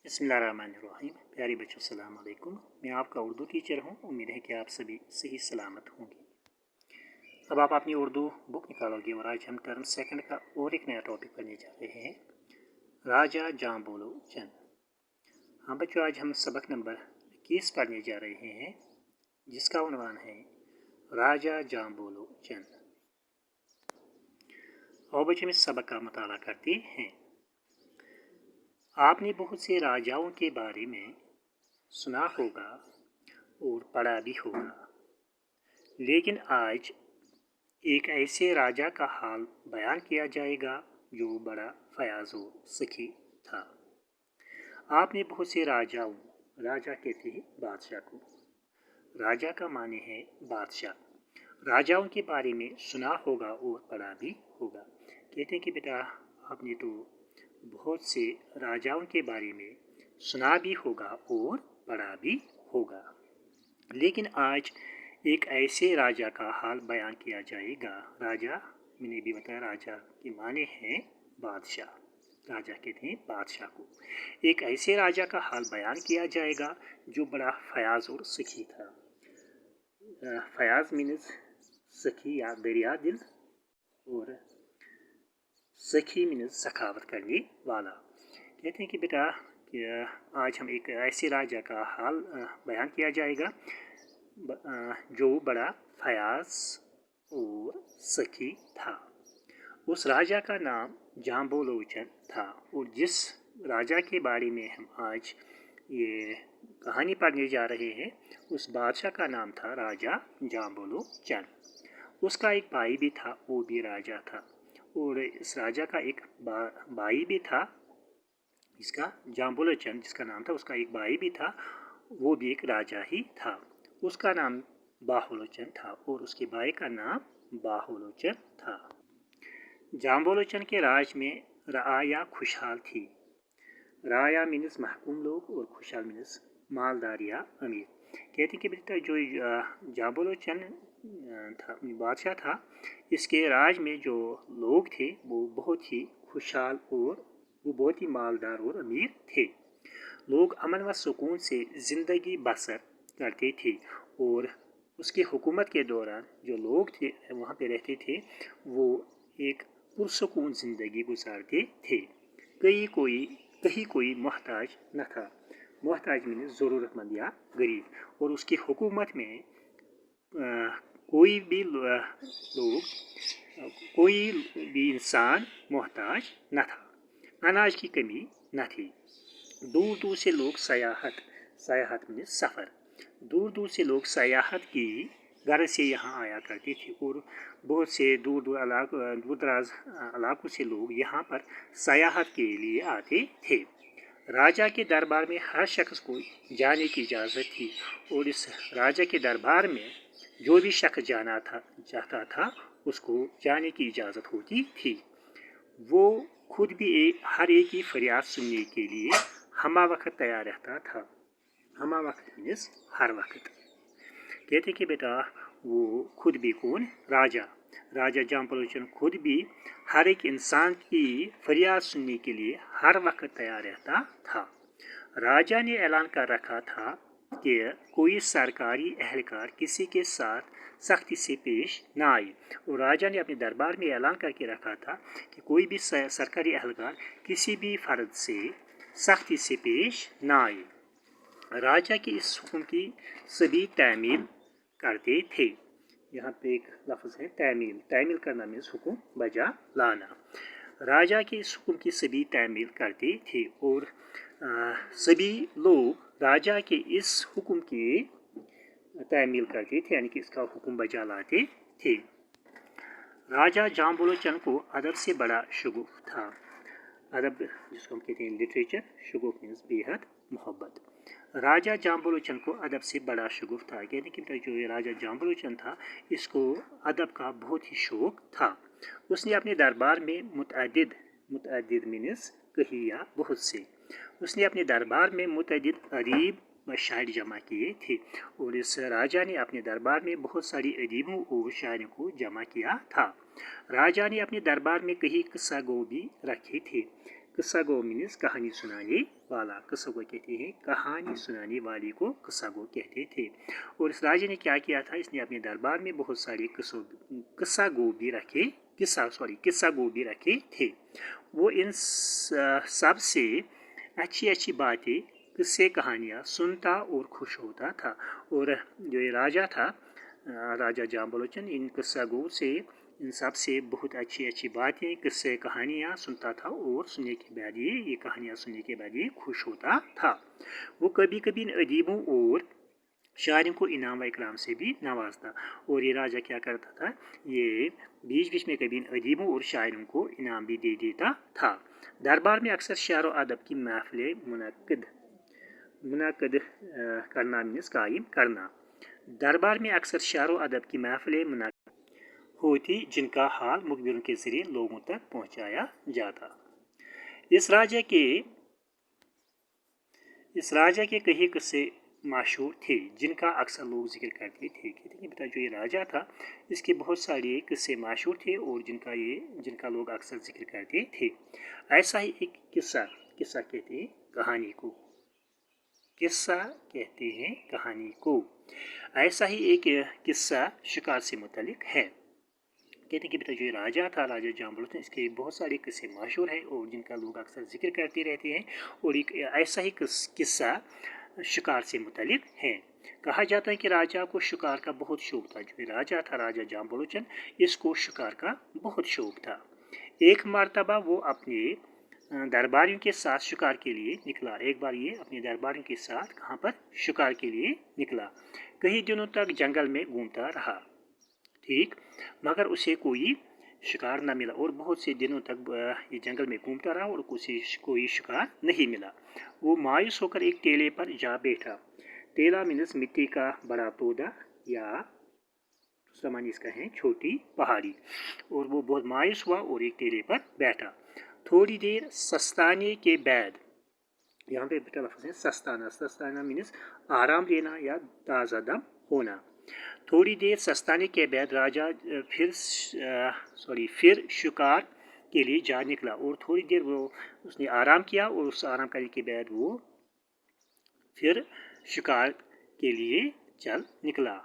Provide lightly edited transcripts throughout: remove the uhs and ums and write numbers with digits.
बिस्मिल्लाहिर्रहमानिर्रहीम। प्यारे बच्चों सलाम अलैकुम। मैं आपका उर्दू टीचर हूँ। उम्मीद है कि आप सभी सही सलामत होंगे। अब आप अपनी उर्दू बुक निकालोगे और आज हम टर्म सेकंड का और एक नया टॉपिक पढ़ने जा रहे हैं, राजा जाम्बोलो चंद। हाँ बच्चों, आज हम सबक नंबर 21 पढ़ने जा रहे हैं, जिसका उन्वान है राजा जाम्बोलो चंद। और बच्चों में सबक का मुताला करते हैं। आपने बहुत से राजाओं के बारे में सुना होगा और पढ़ा भी होगा, लेकिन आज एक ऐसे राजा का हाल बयान किया जाएगा जो बड़ा फयाज व सखी था। आपने बहुत से राजाओं, राजा कहते हैं बादशाह को, राजा का माने है बादशाह, राजाओं के बारे में सुना होगा और पढ़ा भी होगा। कहते हैं कि बेटा आपने तो बहुत से राजाओं के बारे में सुना भी होगा और पढ़ा भी होगा, लेकिन आज एक ऐसे राजा का हाल बयान किया जाएगा। राजा मैंने भी बताया, राजा के माने हैं बादशाह, राजा कहते हैं बादशाह को। एक ऐसे राजा का हाल बयान किया जाएगा जो बड़ा फयाज और सखी था। फयाज मीन्स सखी या दरिया दिल, और सखी मीन्स सखावत करने वाला। कहते हैं कि बेटा आज हम एक ऐसे राजा का हाल बयान किया जाएगा जो बड़ा फयाज और सखी था। उस राजा का नाम जाम्बोलो चंद था, और जिस राजा के बारे में हम आज ये कहानी पढ़ने जा रहे हैं, उस बादशाह का नाम था राजा जाम्बोलो चंद। उसका एक भाई भी था, वो भी राजा था, और इस राजा का एक भाई भी था, इसका जाम्बोलो चंद जिसका नाम था, उसका एक भाई भी था, वो भी एक राजा ही था। उसका नाम बाहुलोचन था और उसके भाई का नाम बाहुलोचन था। जाम्बोलोचन के राज में राया खुशहाल थी। राया मीन्स महकूम लोग और खुशहाल मीन्स मालदार या अमीर। कहते हैं कि बेटा जो जाम्बोलोचन था, बादशाह था, इसके राज में जो लोग थे वो बहुत ही खुशहाल और वो बहुत ही मालदार और अमीर थे। लोग अमन व सुकून से ज़िंदगी बसर करते थे, और उसकी हुकूमत के दौरान जो लोग थे वहाँ पे रहते थे वो एक पुरसुकून ज़िंदगी गुजारते थे। कहीं कोई मोहताज न था। मोहताज मीन्स ज़रूरतमंद या गरीब, और उसकी हुकूमत में कोई भी इंसान मोहताज न था। अनाज की कमी न थी। दूर दूर से लोग सयाहत में सफ़र, दूर दूर से लोग सयाहत की गरज से यहाँ आया करते थे, और बहुत से दूर दराज इलाकों से लोग यहाँ पर सयाहत के लिए आते थे। राजा के दरबार में हर शख्स को जाने की इजाज़त थी, और इस राजा के दरबार में जो भी शख्स जाना चाहता था उसको जाने की इजाज़त होती थी। वो खुद भी हर एक की फरियाद सुनने के लिए हमा वक्त तैयार रहता था। हमा वक्त मीन्स हर वक्त। कहते कि बेटा वो खुद भी कौन, राजा जाम्बोलोचन खुद भी हर एक इंसान की फरियाद सुनने के लिए हर वक्त तैयार रहता था। राजा ने ऐलान कर रखा था कि कोई सरकारी एहलकार किसी के साथ सख्ती से पेश न आए, और राजा ने अपने दरबार में ऐलान करके रखा था कि कोई भी सरकारी एहलकार किसी भी फर्द से सख्ती से पेश न आए। राजा की इस हुक्म की सभी तामील करते थे। यहाँ पे एक लफ्ज़ है तामील करना मीन्स हुक्म बजा लाना। राजा के इस हुक्म की सभी तामील करते थे, और सभी लोग राजा के इस हुक्म की तामील करते थे, यानी कि इसका हुक्म बजा लाते थे। राजा जाम्बोलोचन को अदब से बड़ा शगुफ था। अदब जिसको हम कहते हैं लिटरेचर, शगुफ मीन्स बेहद मोहब्बत। राजा जाम्बोलोचन को अदब से बड़ा शगुफ था। कहने कि जो राजा जाम्बोलोचन था इसको अदब का बहुत ही शौक था। उसने अपने दरबार में मुतअद्दिद मीन्स कहीं या बहुत से, उसने अपने दरबार में मुतअद्दिद अदीब व शायर जमा किए थे, और इस राजा ने अपने दरबार में बहुत सारी अदीबों और शायरों को जमा किया था। राजा ने अपने दरबार में कई किस्सा गो भी रखे थे। قصہ گو मीन्स कहानी सुनाने वाला, قصہ गो कहते हैं कहानी सुनाने वाले को قصہ गो कहते थे. और इस राजा ने क्या किया था, इसने अपने दरबार में बहुत सारे किस्सा गो भी रखे थे. वो इन सब से अच्छी अच्छी बातें, किस्से, कहानियाँ सुनता और खुश होता था. और जो ये राजा था, राजा जाम्बलोचन, इन किस्सा गो से, इन सब से बहुत अच्छी अच्छी बातें, किस्से, कहानियाँ सुनता था और सुनने के बाद ये कहानियाँ सुनने के बाद ये खुश होता था. वो कभी कभी इन अदीबों और शायरों को इनाम व इकराम से भी नवाजता. और ये राजा क्या करता था, ये बीच बीच में कभी इन अदीबों और शायरों को इनाम भी दे देता था. दरबार में अक्सर शायर व अदब की महफिलें मुनक़िद करना मीन्स कायम करना. दरबार में अक्सर शायर व अदब की महफिलें मुनक़िद होती, जिनका हाल मुखबिरों के ज़रिए लोगों तक पहुँचाया जाता. इस राजा के कई किस्से मशहूर थे, जिनका अक्सर लोग जिक्र करते थे. कहते हैं बेटा जो ये राजा था, इसके बहुत सारे किस्से मशहूर थे और जिनका लोग अक्सर जिक्र करते थे. ऐसा ही एक किस्सा कहते हैं कहानी को. किस्सा कहते हैं कहानी को. ऐसा ही एक किस्सा शिकार से मुतल्लिक है. कहते हैं कि बेटा जो ये राजा था, राजा जाम्बलोचन, इसके बहुत सारे किस्से मशहूर हैं और जिनका लोग अक्सर जिक्र करते रहते हैं. और एक ऐसा ही किस्सा शिकार से मुतल्लिक है. कहा जाता है कि राजा को शिकार का बहुत शौक था. जो राजा था, राजा जाम्बलोचन, इसको शिकार का बहुत शौक था. एक मरतबा वो अपने दरबारियों के साथ शिकार के लिए निकला. एक बार ये अपने दरबारियों के साथ कहाँ पर शिकार के लिए निकला. कई दिनों तक जंगल में घूमता रहा, ठीक, मगर उसे कोई शिकार न मिला. और बहुत से दिनों तक ये जंगल में घूमता रहा और कोई शिकार नहीं मिला. वो मायूस होकर एक टेले पर जा बैठा. टेला मीन्स मिट्टी का बड़ा पौधा या दूसरा मानी इसका है छोटी पहाड़ी. और वो बहुत मायूस हुआ और एक टेले पर बैठा. थोड़ी देर सस्ताने के बाद, यहाँ पे बेटा लफ्ज़ है सस्ताना मीन्स आराम लेना या ताज़ा दम होना. थोड़ी देर सस्ताने के बाद राजा फिर शिकार के लिए जा निकला. और थोड़ी देर उसने आराम किया और उस आराम करने के बाद वो फिर शिकार के लिए चल निकला.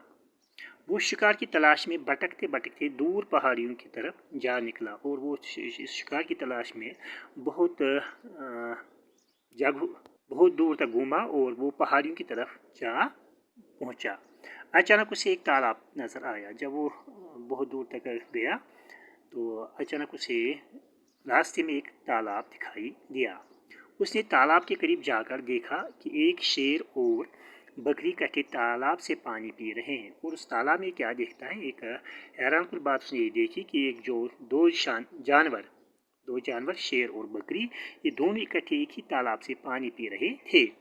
वो शिकार की तलाश में भटकते भटकते दूर पहाड़ियों की तरफ जा निकला. और वो इस शिकार की तलाश में बहुत दूर तक घूमा और वो पहाड़ियों की तरफ जा पहुंचा. अचानक उसे एक तालाब नज़र आया. जब वो बहुत दूर तक गया तो अचानक उसे रास्ते में एक तालाब दिखाई दिया. उसने तालाब के करीब जाकर देखा कि एक शेर और बकरी इकट्ठे तालाब से पानी पी रहे हैं. और उस तालाब में क्या देखता है, एक हैरानकुन बात उसने ये देखी कि एक जो दो जानवर शेर और बकरी, ये दोनों इकट्ठे एक ही तालाब से पानी पी रहे थे.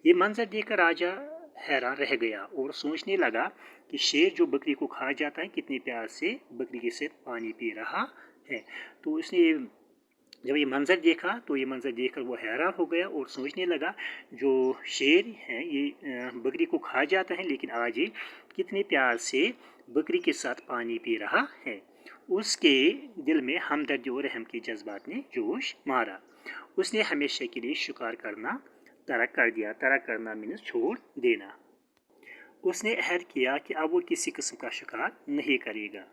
ये मंजर देखकर राजा हैरान रह गया और सोचने लगा कि शेर जो बकरी को खा जाता है, कितने प्यार से बकरी के साथ पानी पी रहा है. तो उसने जब ये मंजर देखा तो ये मंजर देखकर वो हैरान हो गया और सोचने लगा जो शेर है ये बकरी को खा जाता है, लेकिन आज ये कितने प्यार से बकरी के साथ पानी पी रहा है. उसके दिल में हमदर्दी और रहम के जज्बात ने जोश मारा. उसने हमेशा के लिए शिकार करना तर्क कर दिया. तर्क करना मीन्स छोड़ देना. उसने अहद किया कि अब वो किसी किस्म का शिकार नहीं करेगा.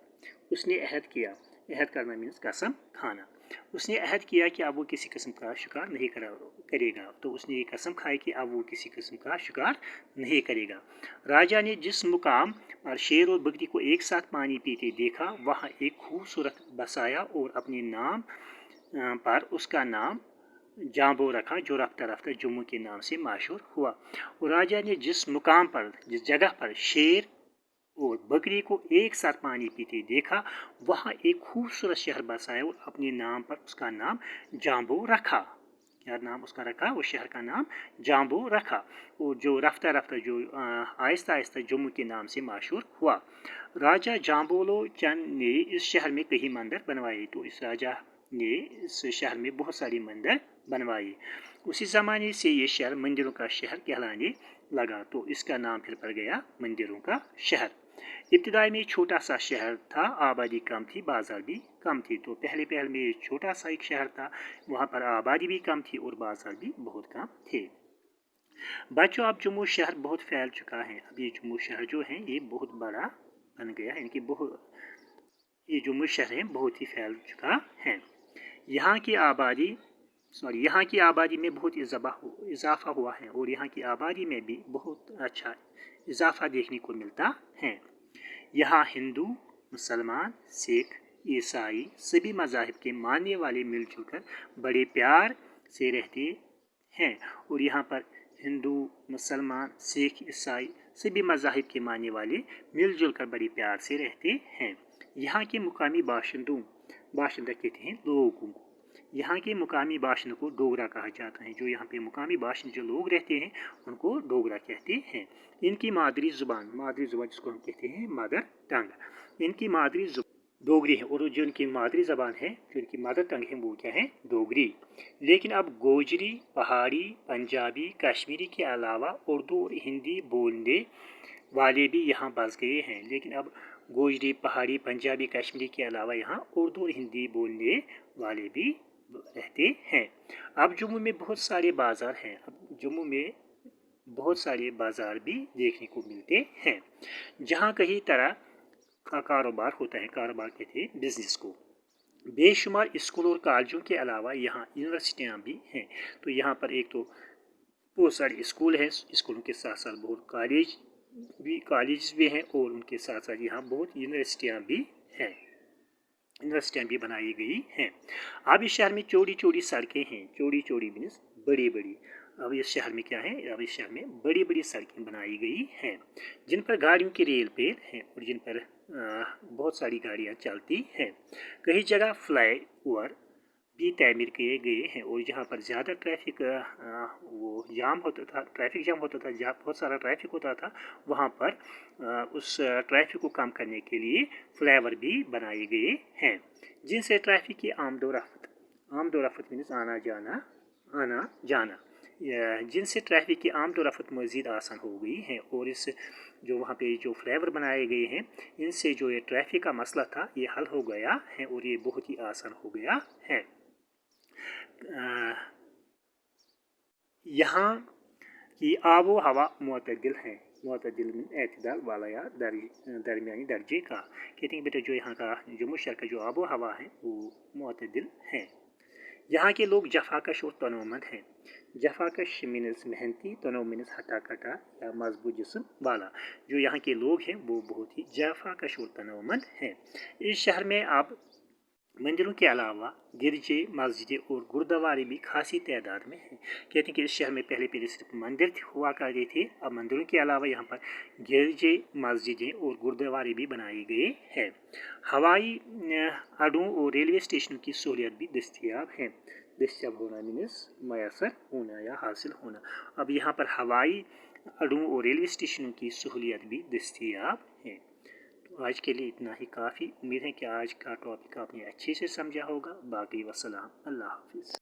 उसने अहद किया, अहद करना मीन्स कसम खाना. उसने अहद किया कि अब वो किसी किस्म का शिकार नहीं करेगा. तो उसने ये कसम खाई कि अब वो किसी किस्म का शिकार नहीं करेगा. राजा ने जिस मुकाम पर शेर और बकरी को एक साथ पानी पीते देखा, वहाँ एक खूबसूरत बसाया और अपने नाम पर उसका नाम जाम्बो रखा, जो रफ्ता रफ्ता जम्मू के नाम से मशहूर हुआ. और राजा ने जिस जगह पर शेर और बकरी को एक साथ पानी पीते देखा, वहाँ एक खूबसूरत शहर बसाया और अपने नाम पर उसका नाम जाम्बो रखा. क्या नाम उसका रखा? उस शहर का नाम जाम्बो रखा. और जो रफ्ता रफ्ता जो आहिस्ता आहिस्ता जम्मू के नाम से मशहूर हुआ. राजा जाम्बलोचन ने इस शहर में कई मंदिर बनवाए. तो इस राजा ने इस शहर में बहुत सारी मंदिर बनवाए. उसी ज़माने से ये शहर मंदिरों का शहर कहलाने लगा. तो इसका नाम फिर पड़ गया मंदिरों का शहर. ابتدائی میں چھوٹا سا شہر تھا، آبادی کم تھی، بازار بھی کم تھی۔ تو پہلے میں چھوٹا سا ایک شہر تھا، وہاں پر آبادی بھی کم تھی اور بازار بھی بہت کم تھے۔ بچوں اب جموں شہر بہت پھیل چکا ہے، اب یہ جموں شہر جو ہے یہ بہت بڑا بن گیا ہے، یہ جموں شہر ہے بہت ہی پھیل چکا ہے۔ یہاں کی آبادی میں بہت اضافہ ہوا ہے اور یہاں کی آبادی میں بھی بہت اچھا اضافہ دیکھنے کو ملتا ہے۔ یہاں ہندو، مسلمان، سکھ، عیسائی سبھی مذاہب کے ماننے والے مل جل کر بڑے پیار سے رہتے ہیں، اور یہاں پر ہندو، مسلمان، سکھ، عیسائی سبھی مذاہب کے ماننے والے مل جل کر بڑے پیار سے رہتے ہیں۔ یہاں کے مقامی باشندہ کہتے ہیں لوگوں کو، یہاں کے مقامی باشندوں کو ڈوگرا کہا جاتا ہے۔ جو یہاں پہ مقامی باشندے جو لوگ رہتے ہیں ان کو ڈوگرا کہتے ہیں۔ ان کی مادری زبان جس کو ہم کہتے ہیں مدر ٹنگ، ان کی مادری زبان ڈوگری ہے، اور جو ان کی مادری زبان ہے، جو ان کی مدر ٹنگ ہے وہ کیا ہے؟ ڈوگری۔ لیکن اب گوجری، پہاڑی، پنجابی، کشمیری کے علاوہ اردو اور ہندی بولنے والے بھی یہاں بس گئے ہیں۔ لیکن اب گوجری، پہاڑی، پنجابی، کشمیری کے علاوہ یہاں اردو اور ہندی بولنے والے بھی رہتے ہیں۔ اب جموں میں بہت سارے بازار ہیں، جموں میں بہت سارے بازار بھی دیکھنے کو ملتے ہیں، جہاں کئی طرح کا کاروبار ہوتا ہے، کاروبار کہتے ہیں بزنس کو۔ بے شمار اسکول اور کالجوں کے علاوہ یہاں یونیورسٹیاں بھی ہیں۔ تو یہاں پر ایک تو بہت سارے اسکول ہیں، اسکولوں کے ساتھ ساتھ بہت کالج بھی ہیں، اور ان کے ساتھ ساتھ یہاں بہت یونیورسٹیاں بھی ہیں، یونیورسٹیاں بھی بنائی گئی ہیں۔ اب اس شہر میں چوڑی سڑکیں ہیں، چوڑی مینس بڑی۔ اب اس شہر میں کیا ہے؟ اب اس شہر میں بڑی سڑکیں بنائی گئی ہیں، جن پر گاڑیوں کی ریل پیل ہیں اور جن پر بہت ساری گاڑیاں چلتی ہیں۔ کئی جگہ فلائی اوور بھی تعمیر کیے گئے ہیں، اور جہاں پر زیادہ ٹریفک جام ہوتا تھا، جہاں بہت سارا ٹریفک ہوتا تھا، وہاں پر اس ٹریفک کو کم کرنے کے لیے فلائی اوور بھی بنائے گئے ہیں، جن سے ٹریفک کی آمد و رفت مینس آنا جانا جن سے ٹریفک کی آمد و رفت مزید آسان ہو گئی ہے، اور اس جو وہاں پہ جو فلائی اوور بنائے گئے ہیں ان سے جو یہ ٹریفک کا مسئلہ تھا یہ حل ہو گیا ہے، اور یہ بہت ہی آسان ہو گیا ہے۔ یہاں کی آب و ہوا معتدل ہے، معتدل میں اعتدال والا یا درمیانی درجے کا، کہتے ہیں بیٹا جو یہاں کا جموں شہر کا جو آب و ہوا ہے وہ معتدل ہے۔ یہاں کے لوگ جفاکش اور تنومند ہیں۔ جفاکش مینس محنتی، تنو مینس ہٹا کٹا یا مضبوط جسم والا۔ جو یہاں کے لوگ ہیں وہ بہت ہی جفاکش اور تنومند ہیں۔ اس شہر میں اب مندروں کے علاوہ گرجے، مسجدیں اور گردوارے بھی خاصی تعداد میں ہیں۔ کہتے ہیں کہ اس شہر میں پہلے صرف مندر ہوا کرتے تھے، اب مندروں کے علاوہ یہاں پر گرجے، مسجدیں اور گردوارے بھی بنائے گئے ہیں۔ ہوائی اڈوں اور ریلوے اسٹیشنوں کی سہولیت بھی دستیاب ہے۔ دستیاب ہونا مینس میسر ہونا یا حاصل ہونا۔ اب یہاں پر ہوائی اڈوں اور ریلوے اسٹیشنوں کی سہولیت بھی دستیاب ہے۔ تو آج کے لیے اتنا ہی کافی، امید ہے کہ آج کا ٹاپک آپ نے اچھے سے سمجھا ہوگا۔ باقی وسلام، اللہ حافظ۔